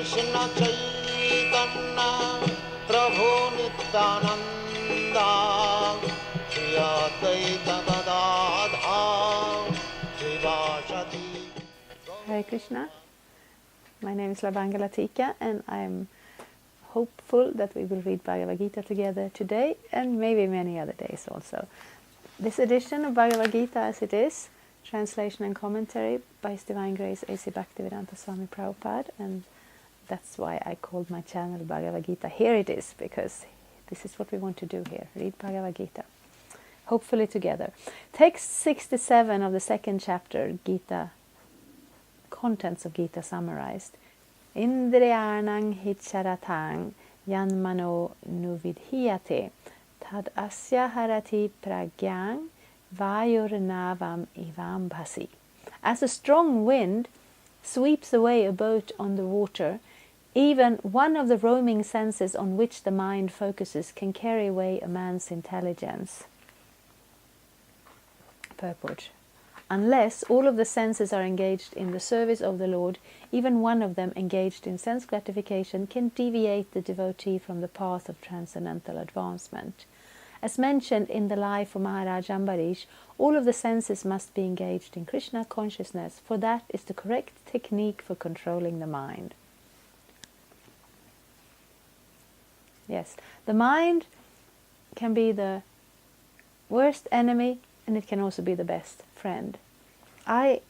Krishna Chaitanya Prabhu Nityananda Shri Advaita Gadadhar Srivasati. Hare Krishna. My name is Latika, and I'm hopeful that we will read Bhagavad-gita together today and maybe many other days also. This edition of Bhagavad-gita, as it is, translation and commentary by His Divine Grace A.C. Bhaktivedanta Swami Prabhupada, and that's why I called my channel Bhagavad-gita. Here it is, because this is what we want to do here, read Bhagavad-gita, hopefully together. Text 67 of the second chapter, Gita, contents of Gita summarized. Indriyanang hicharatang yanmano nuvidhiyate tad asya harati pragyang vayurnavam ivambhasi. As a strong wind sweeps away a boat on the water, even one of the roaming senses on which the mind focuses can carry away a man's intelligence. Purport. Unless all of the senses are engaged in the service of the Lord, even one of them engaged in sense gratification can deviate the devotee from the path of transcendental advancement. As mentioned in the life of Maharaj Ambarish, all of the senses must be engaged in Krishna consciousness, for that is the correct technique for controlling the mind. Yes, the mind can be the worst enemy, and it can also be the best friend. I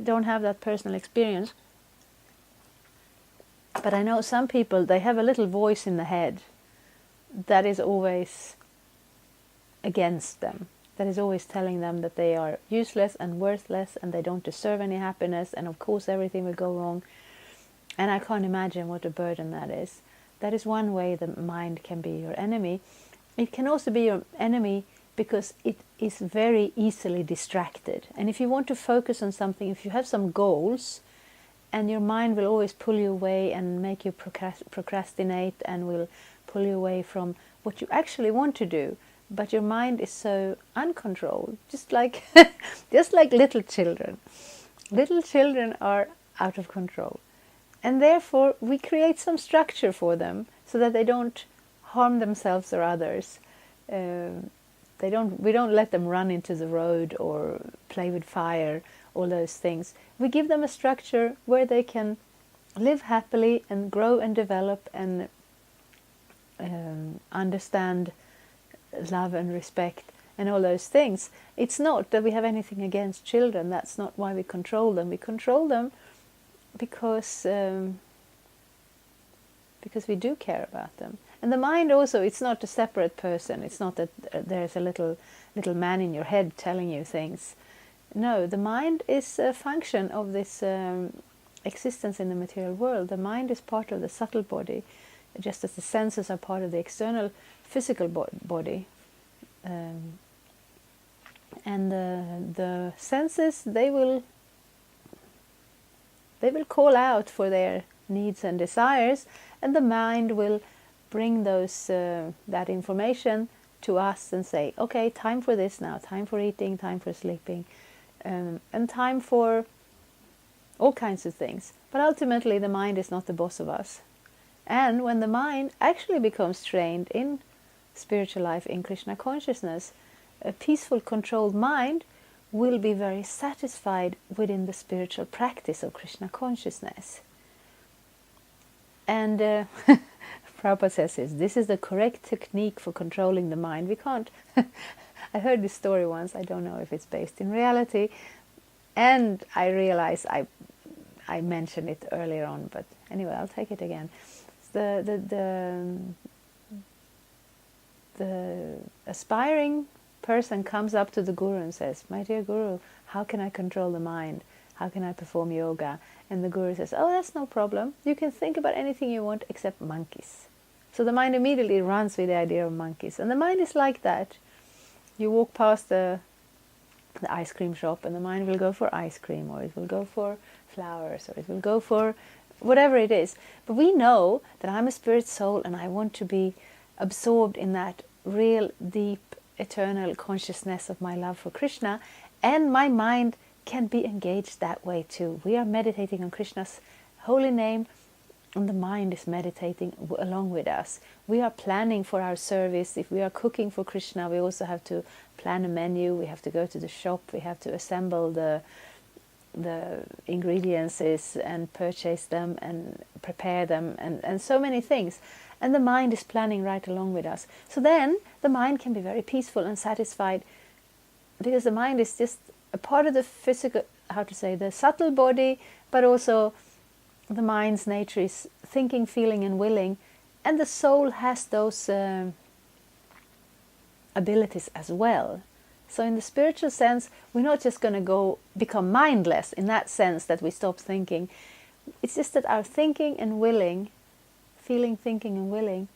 don't have that personal experience, but I know some people, they have a little voice in the head that is always against them, that is always telling them that they are useless and worthless and they don't deserve any happiness, and of course everything will go wrong. And I can't imagine what a burden that is. That is one way the mind can be your enemy. It can also be your enemy because it is very easily distracted. And if you want to focus on something, if you have some goals, and your mind will always pull you away and make you procrastinate and will pull you away from what you actually want to do, but your mind is so uncontrolled, just like little children. Little children are out of control, and therefore we create some structure for them so that they don't harm themselves or others. We don't let them run into the road or play with fire, all those things. We give them a structure where they can live happily and grow and develop and understand love and respect and all those things. It's not that we have anything against children. That's not why we control them. We control them because we do care about them. And the mind also, it's not a separate person. It's not that there's a little man in your head telling you things. No, the mind is a function of this existence in the material world. The mind is part of the subtle body, just as the senses are part of the external physical body. And the senses, they will call out for their needs and desires, and the mind will bring that information to us and say, okay, time for this now, time for eating, time for sleeping, and time for all kinds of things. But ultimately the mind is not the boss of us. And when the mind actually becomes trained in spiritual life, in Krishna consciousness, a peaceful, controlled mind will be very satisfied within the spiritual practice of Krishna consciousness. And Prabhupada says this is the correct technique for controlling the mind. We can't... I heard this story once, I don't know if it's based in reality, and I realize I mentioned it earlier on, but anyway, I'll take it again. The aspiring person comes up to the Guru and says, my dear Guru, how can I control the mind? How can I perform yoga? And the Guru says, oh, that's no problem. You can think about anything you want except monkeys. So the mind immediately runs with the idea of monkeys. And the mind is like that. You walk past the ice cream shop and the mind will go for ice cream, or it will go for flowers, or it will go for whatever it is. But we know that I'm a spirit soul and I want to be absorbed in that real, deep, eternal consciousness of my love for Krishna, and my mind can be engaged that way too. We are meditating on Krishna's holy name and the mind is meditating along with us. We are planning for our service. If we are cooking for Krishna, we also have to plan a menu. We have to go to the shop. We have to assemble the ingredients and purchase them and prepare them and so many things. And the mind is planning right along with us. So then the mind can be very peaceful and satisfied, because the mind is just a part of the physical, the subtle body, but also the mind's nature is thinking, feeling and willing, and the soul has those abilities as well. So in the spiritual sense, we're not just going to become mindless in that sense that we stop thinking. It's just that our thinking and willing, feeling, thinking and willing,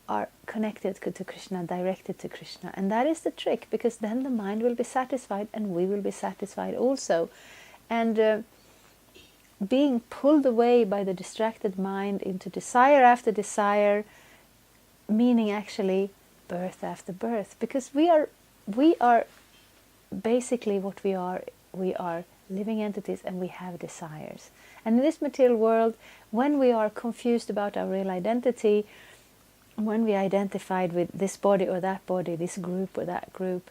are connected to Krishna, directed to Krishna. And that is the trick, because then the mind will be satisfied and we will be satisfied also. And being pulled away by the distracted mind into desire after desire, meaning actually birth after birth, because we are basically what we are living entities, and we have desires. And in this material world, when we are confused about our real identity, when we identified with this body or that body, this group or that group,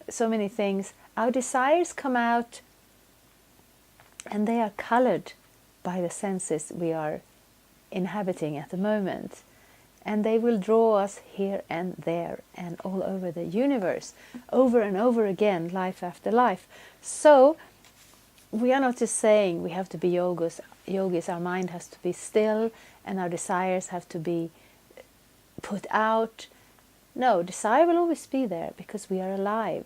so many things, our desires come out, and they are colored by the senses we are inhabiting at the moment. And they will draw us here and there and all over the universe, over and over again, life after life. So we are not just saying we have to be yogis. Our mind has to be still and our desires have to be put out. No, desire will always be there because we are alive.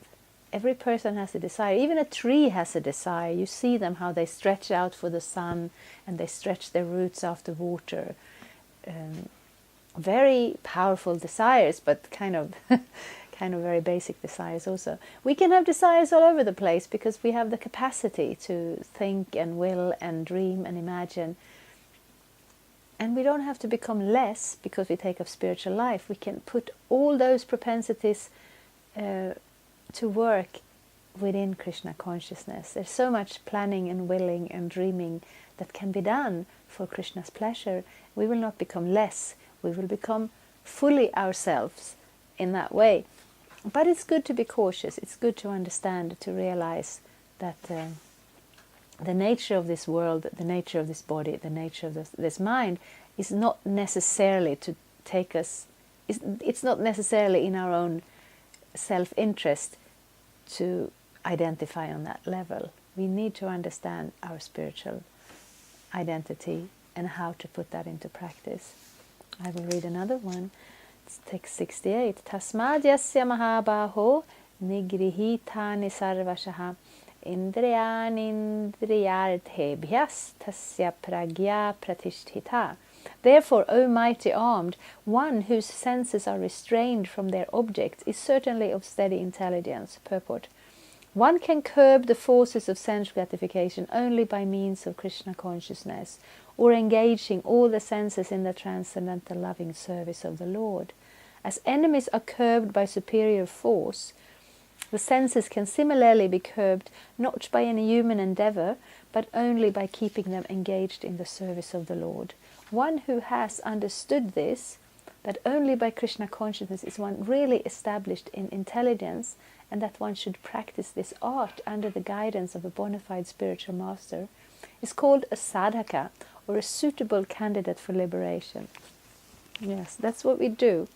Every person has a desire. Even a tree has a desire. You see them, how they stretch out for the sun and they stretch their roots after water. Very powerful desires, but kind of very basic desires also. We can have desires all over the place because we have the capacity to think and will and dream and imagine. And we don't have to become less because we take up spiritual life. We can put all those propensities to work within Krishna consciousness. There's so much planning and willing and dreaming that can be done for Krishna's pleasure. We will not become less. We will become fully ourselves in that way. But it's good to be cautious. It's good to understand, to realize that the nature of this world, the nature of this body, the nature of this mind is not necessarily to take us, it's not necessarily in our own self-interest to identify on that level. We need to understand our spiritual identity and how to put that into practice. I will read another one. It's text 68. Tasmad yasya mahabaho nigrihitani sarvashaha indriyan indriyarthebhyas tasya pragya pratisthita. Therefore, O mighty armed, one whose senses are restrained from their objects is certainly of steady intelligence. Purport. One can curb the forces of sense gratification only by means of Krishna consciousness, or engaging all the senses in the transcendental loving service of the Lord. As enemies are curbed by superior force, the senses can similarly be curbed not by any human endeavour, but only by keeping them engaged in the service of the Lord. One who has understood this, that only by Krishna consciousness is one really established in intelligence, and that one should practice this art under the guidance of a bona fide spiritual master, is called a sadhaka, or a suitable candidate for liberation. Yes, that's what we do.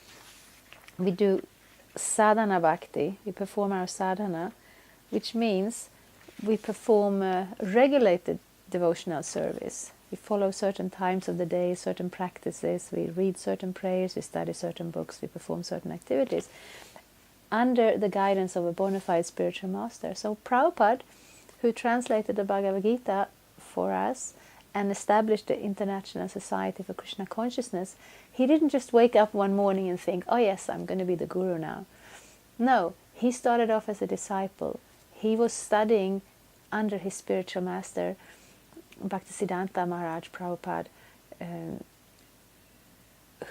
We do sadhana bhakti, we perform our sadhana, which means we perform a regulated devotional service. We follow certain times of the day, certain practices, we read certain prayers, we study certain books, we perform certain activities under the guidance of a bona fide spiritual master. So Prabhupada, who translated the Bhagavad-gita for us and established the International Society for Krishna Consciousness, he didn't just wake up one morning and think, oh yes, I'm going to be the guru now. No, he started off as a disciple. He was studying under his spiritual master, Bhaktisiddhanta Maharaj Prabhupada,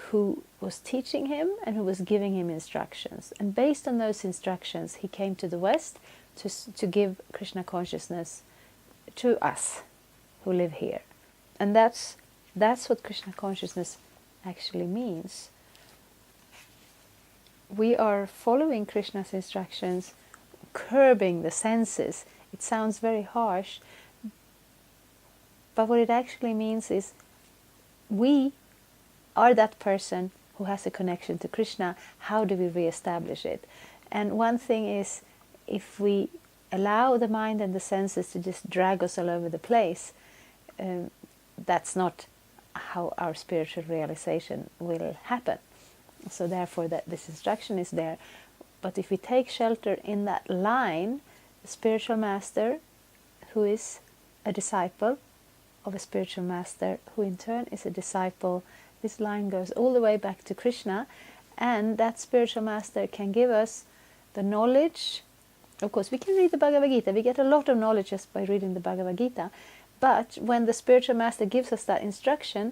who was teaching him and who was giving him instructions. And based on those instructions, he came to the West to give Krishna consciousness to us who live here. And that's That's what Krishna consciousness actually means. We are following Krishna's instructions, curbing the senses. It sounds very harsh, but what it actually means is we are that person who has a connection to Krishna. How do we re-establish it? And one thing is, if we allow the mind and the senses to just drag us all over the place, that's not how our spiritual realization will happen. So therefore that this instruction is there. But if we take shelter in that line, the spiritual master who is a disciple of a spiritual master, who in turn is a disciple, this line goes all the way back to Krishna, and that spiritual master can give us the knowledge. Of course, we can read the Bhagavad-gita. We get a lot of knowledge just by reading the Bhagavad-gita. But when the spiritual master gives us that instruction,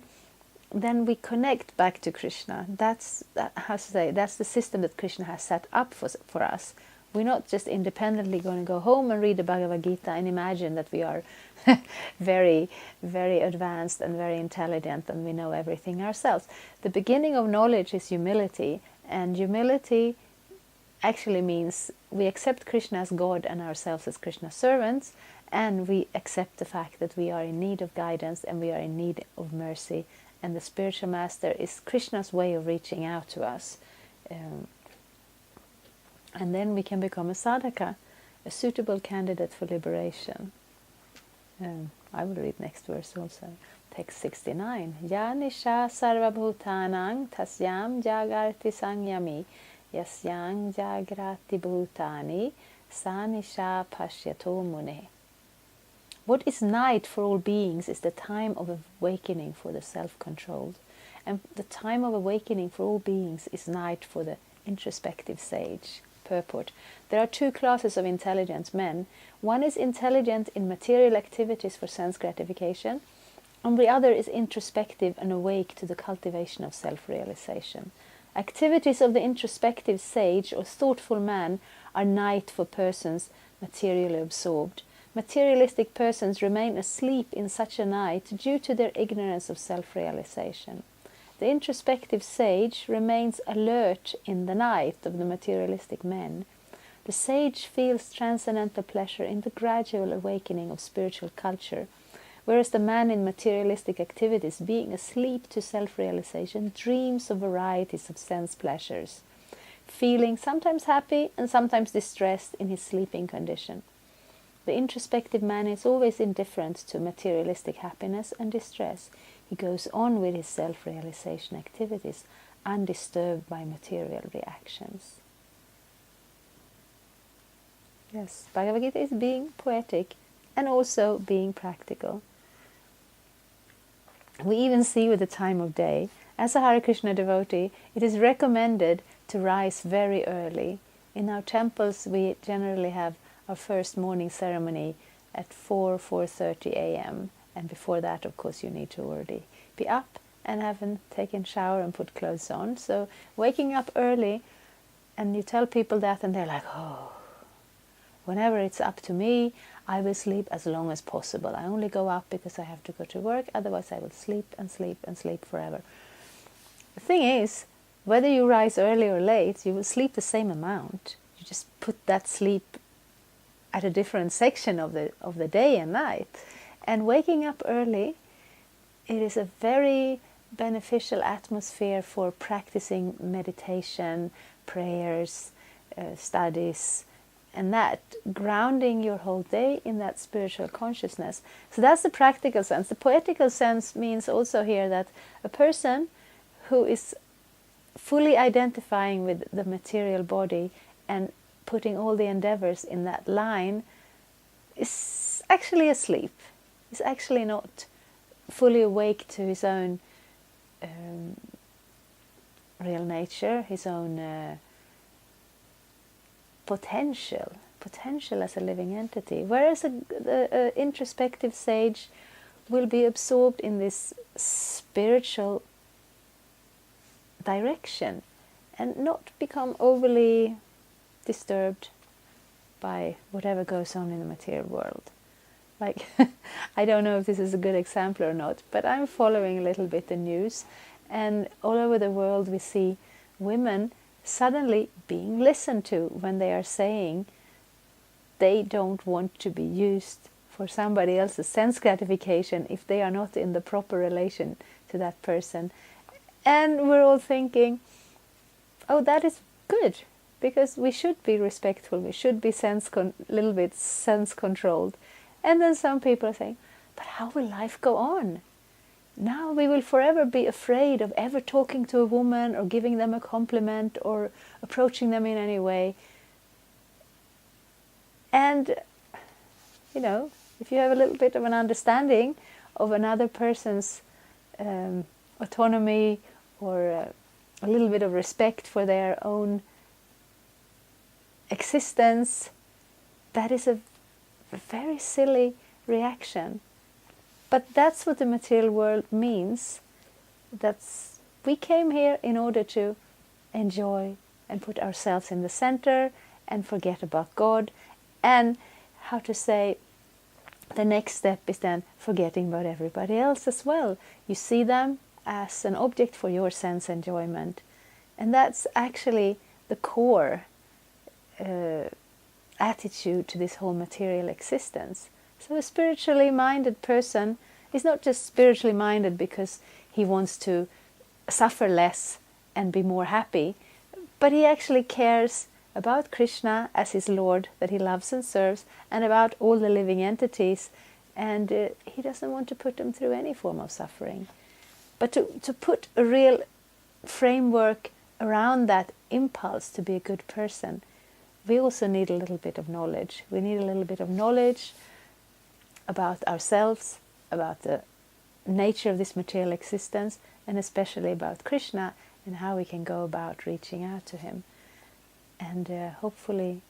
then we connect back to Krishna. That's the system that Krishna has set up for us. We're not just independently going to go home and read the Bhagavad-gita and imagine that we are very, very advanced and very intelligent and we know everything ourselves. The beginning of knowledge is humility, and humility actually means we accept Krishna as God and ourselves as Krishna's servants, and we accept the fact that we are in need of guidance and we are in need of mercy, and the spiritual master is Krishna's way of reaching out to us. And then we can become a sadhaka, a suitable candidate for liberation. I will read next verse also. Text 69. Ya nisha sarva bhutanang tasyam jagarti sangyami yasyang jagrati bhutani sa nisha pashyato mune. What is night for all beings is the time of awakening for the self-controlled. And the time of awakening for all beings is night for the introspective sage. Purport. There are two classes of intelligent men. One is intelligent in material activities for sense gratification, and the other is introspective and awake to the cultivation of self-realization. Activities of the introspective sage or thoughtful man are night for persons materially absorbed. Materialistic persons remain asleep in such a night due to their ignorance of self-realization. The introspective sage remains alert in the night of the materialistic men. The sage feels transcendental pleasure in the gradual awakening of spiritual culture, whereas the man in materialistic activities, being asleep to self-realization, dreams of varieties of sense pleasures, feeling sometimes happy and sometimes distressed in his sleeping condition. The introspective man is always indifferent to materialistic happiness and distress. He goes on with his self-realization activities, undisturbed by material reactions. Yes, Bhagavad-gita is being poetic and also being practical. We even see with the time of day. As a Hare Krishna devotee, it is recommended to rise very early. In our temples, we generally have our first morning ceremony at 4:30 a.m. And before that, of course, you need to already be up and haven't taken shower and put clothes on. So waking up early, and you tell people that and they're like, oh, whenever it's up to me, I will sleep as long as possible. I only go up because I have to go to work, otherwise I will sleep and sleep and sleep forever. The thing is, whether you rise early or late, you will sleep the same amount. You just put that sleep at a different section of the day and night. And waking up early, it is a very beneficial atmosphere for practicing meditation, prayers, studies, and that, grounding your whole day in that spiritual consciousness. So that's the practical sense. The poetical sense means also here that a person who is fully identifying with the material body and putting all the endeavors in that line is actually asleep. Is actually not fully awake to his own real nature, his own potential as a living entity. Whereas the introspective sage will be absorbed in this spiritual direction and not become overly disturbed by whatever goes on in the material world. Like, I don't know if this is a good example or not, but I'm following a little bit the news, and all over the world we see women suddenly being listened to when they are saying they don't want to be used for somebody else's sense gratification if they are not in the proper relation to that person. And we're all thinking, oh, that is good, because we should be respectful, we should be little bit sense controlled. And then some people are saying, but how will life go on? Now we will forever be afraid of ever talking to a woman or giving them a compliment or approaching them in any way. And, you know, if you have a little bit of an understanding of another person's autonomy, or a little bit of respect for their own existence, that is a very silly reaction. But that's what the material world means. We came here in order to enjoy and put ourselves in the center and forget about God. And how to say, the next step is then forgetting about everybody else as well. You see them as an object for your sense enjoyment. And that's actually the core attitude to this whole material existence. So a spiritually minded person is not just spiritually minded because he wants to suffer less and be more happy, but he actually cares about Krishna as his Lord that he loves and serves, and about all the living entities, and he doesn't want to put them through any form of suffering. But to put a real framework around that impulse to be a good person, we also need a little bit of knowledge. We need a little bit of knowledge about ourselves, about the nature of this material existence, and especially about Krishna and how we can go about reaching out to him. And hopefully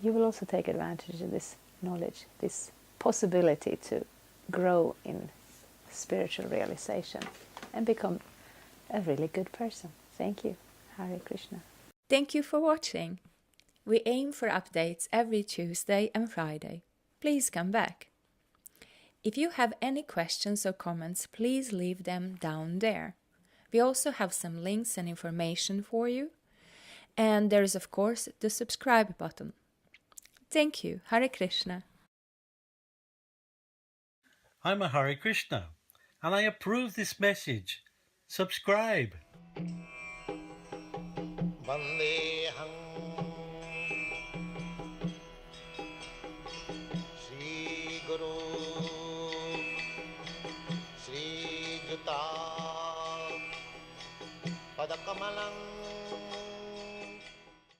you will also take advantage of this knowledge, this possibility to grow in spiritual realization and become a really good person. Thank you. Hare Krishna. Thank you for watching. We aim for updates every Tuesday and Friday. Please come back. If you have any questions or comments, please leave them down there. We also have some links and information for you. And there is, of course, the subscribe button. Thank you. Hare Krishna. I'm a Hare Krishna, and I approve this message. Subscribe. Vandeham Shri Guru Shri Juta